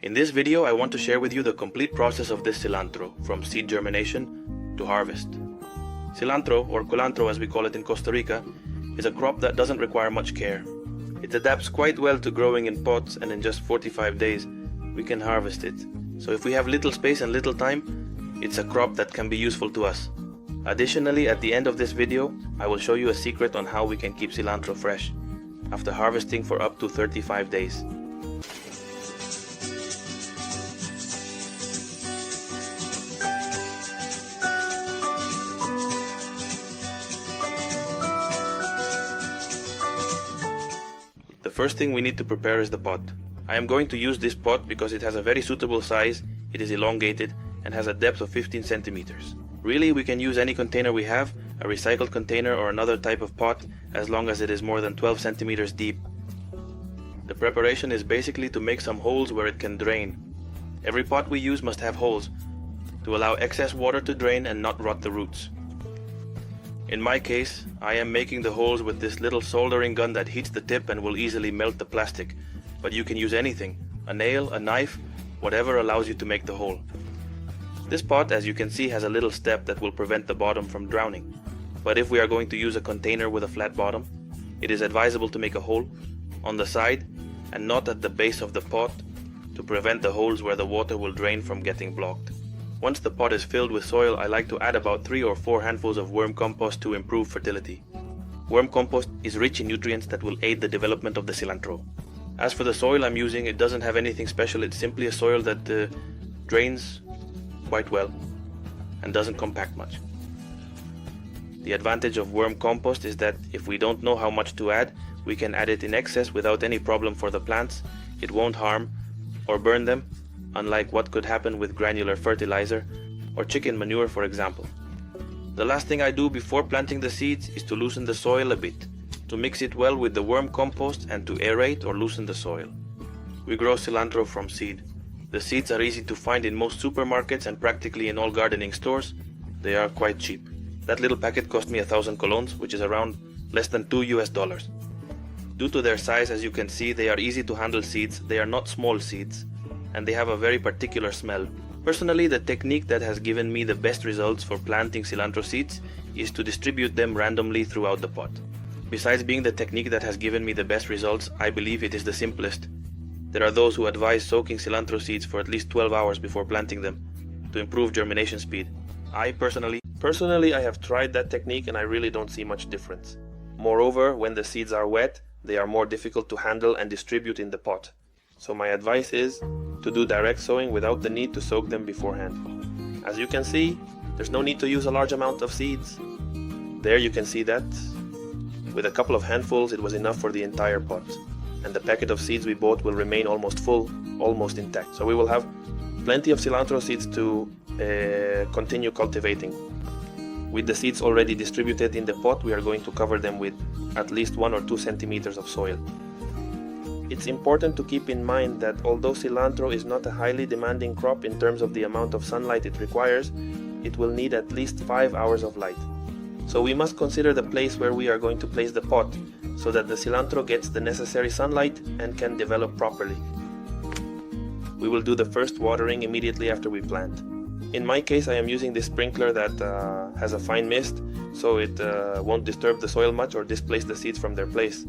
In this video, I want to share with you the complete process of this cilantro, from seed germination to harvest. Cilantro, or culantro as we call it in Costa Rica, is a crop that doesn't require much care. It adapts quite well to growing in pots, and in just 45 days we can harvest it. So if we have little space and little time, it's a crop that can be useful to us. Additionally, at the end of this video, I will show you a secret on how we can keep cilantro fresh after harvesting for up to 35 days. The first thing we need to prepare is the pot. I am going to use this pot because it has a very suitable size, it is elongated, and has a depth of 15 centimeters. Really, we can use any container we have, a recycled container or another type of pot, as long as it is more than 12 centimeters deep. The preparation is basically to make some holes where it can drain. Every pot we use must have holes to allow excess water to drain and not rot the roots. In my case, I am making the holes with this little soldering gun that heats the tip and will easily melt the plastic, but you can use anything, a nail, a knife, whatever allows you to make the hole. This pot, as you can see, has a little step that will prevent the bottom from drowning, but if we are going to use a container with a flat bottom, it is advisable to make a hole on the side and not at the base of the pot to prevent the holes where the water will drain from getting blocked. Once the pot is filled with soil, I like to add about 3 or 4 handfuls of worm compost to improve fertility. Worm compost is rich in nutrients that will aid the development of the cilantro. As for the soil I'm using, it doesn't have anything special, it's simply a soil that drains quite well and doesn't compact much. The advantage of worm compost is that if we don't know how much to add, we can add it in excess without any problem for the plants. It won't harm or burn them, unlike what could happen with granular fertilizer or chicken manure, for example. The last thing I do before planting the seeds is to loosen the soil a bit, to mix it well with the worm compost and to aerate or loosen the soil. We grow cilantro from seed. The seeds are easy to find in most supermarkets and practically in all gardening stores. They are quite cheap. That little packet cost me 1,000 colones, which is around less than $2. Due to their size, as you can see, they are easy to handle seeds. They are not small seeds, and they have a very particular smell. Personally, the technique that has given me the best results for planting cilantro seeds is to distribute them randomly throughout the pot. Besides being the technique that has given me the best results, I believe it is the simplest. There are those who advise soaking cilantro seeds for at least 12 hours before planting them to improve germination speed. I personally I have tried that technique and I really don't see much difference. Moreover, when the seeds are wet, they are more difficult to handle and distribute in the pot. So my advice is to do direct sowing without the need to soak them beforehand. As you can see, there's no need to use a large amount of seeds. There you can see that. With a couple of handfuls, it was enough for the entire pot. And the packet of seeds we bought will remain almost full, almost intact. So we will have plenty of cilantro seeds to continue cultivating. With the seeds already distributed in the pot, we are going to cover them with at least 1 or 2 centimeters of soil. It's important to keep in mind that although cilantro is not a highly demanding crop in terms of the amount of sunlight it requires, it will need at least 5 hours of light. So we must consider the place where we are going to place the pot, so that the cilantro gets the necessary sunlight and can develop properly. We will do the first watering immediately after we plant. In my case, I am using this sprinkler that has a fine mist, so it won't disturb the soil much or displace the seeds from their place.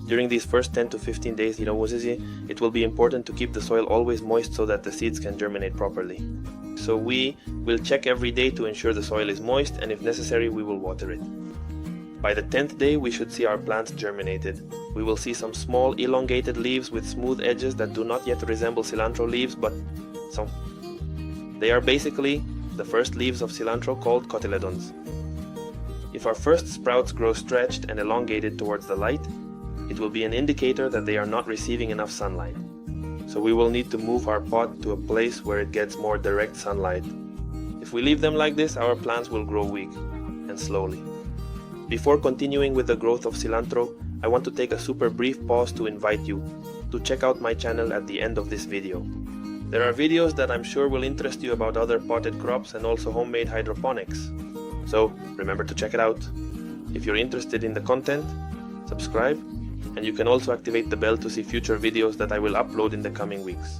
During these first 10 to 15 days, it will be important to keep the soil always moist so that the seeds can germinate properly. So we will check every day to ensure the soil is moist, and if necessary, we will water it. By the 10th day, we should see our plants germinated. We will see some small elongated leaves with smooth edges that do not yet resemble cilantro leaves, but some. They are basically the first leaves of cilantro, called cotyledons. If our first sprouts grow stretched and elongated towards the light, it will be an indicator that they are not receiving enough sunlight. So we will need to move our pot to a place where it gets more direct sunlight. If we leave them like this, our plants will grow weak and slowly. Before continuing with the growth of cilantro, I want to take a super brief pause to invite you to check out my channel at the end of this video. There are videos that I'm sure will interest you about other potted crops and also homemade hydroponics. So remember to check it out. If you're interested in the content, subscribe, and you can also activate the bell to see future videos that I will upload in the coming weeks.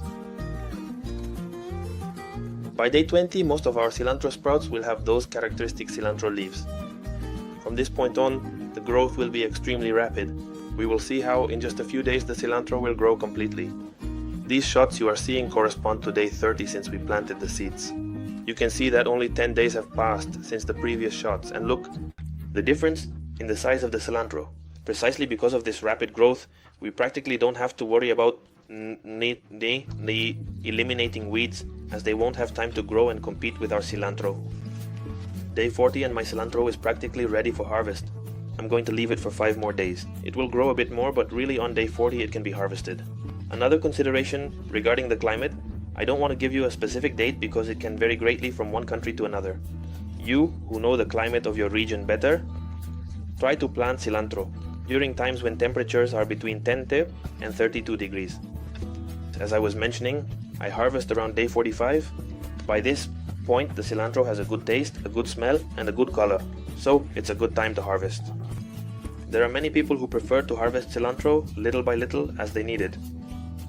By day 20, most of our cilantro sprouts will have those characteristic cilantro leaves. From this point on, the growth will be extremely rapid. We will see how in just a few days the cilantro will grow completely. These shots you are seeing correspond to day 30 since we planted the seeds. You can see that only 10 days have passed since the previous shots, and look, the difference in the size of the cilantro. Precisely because of this rapid growth, we practically don't have to worry about eliminating weeds, as they won't have time to grow and compete with our cilantro. Day 40 and my cilantro is practically ready for harvest. I'm going to leave it for 5 more days. It will grow a bit more, but really on day 40 it can be harvested. Another consideration regarding the climate, I don't want to give you a specific date because it can vary greatly from one country to another. You, who know the climate of your region better, try to plant cilantro during times when temperatures are between 10 and 32 degrees. As I was mentioning, I harvest around day 45. By this point, the cilantro has a good taste, a good smell, and a good color, so it's a good time to harvest. There are many people who prefer to harvest cilantro little by little as they need it.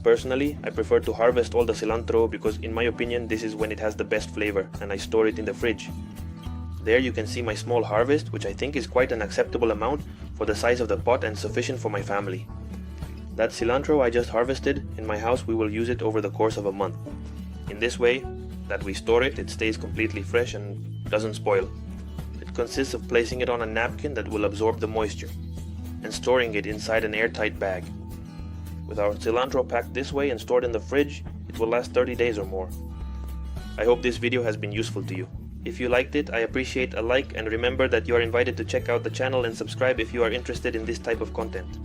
Personally, I prefer to harvest all the cilantro because in my opinion this is when it has the best flavor, and I store it in the fridge. There you can see my small harvest, which I think is quite an acceptable amount for the size of the pot and sufficient for my family. That cilantro I just harvested, in my house we will use it over the course of a month. In this way, that we store it, it stays completely fresh and doesn't spoil. It consists of placing it on a napkin that will absorb the moisture, and storing it inside an airtight bag. With our cilantro packed this way and stored in the fridge, it will last 30 days or more. I hope this video has been useful to you. If you liked it, I appreciate a like, and remember that you are invited to check out the channel and subscribe if you are interested in this type of content.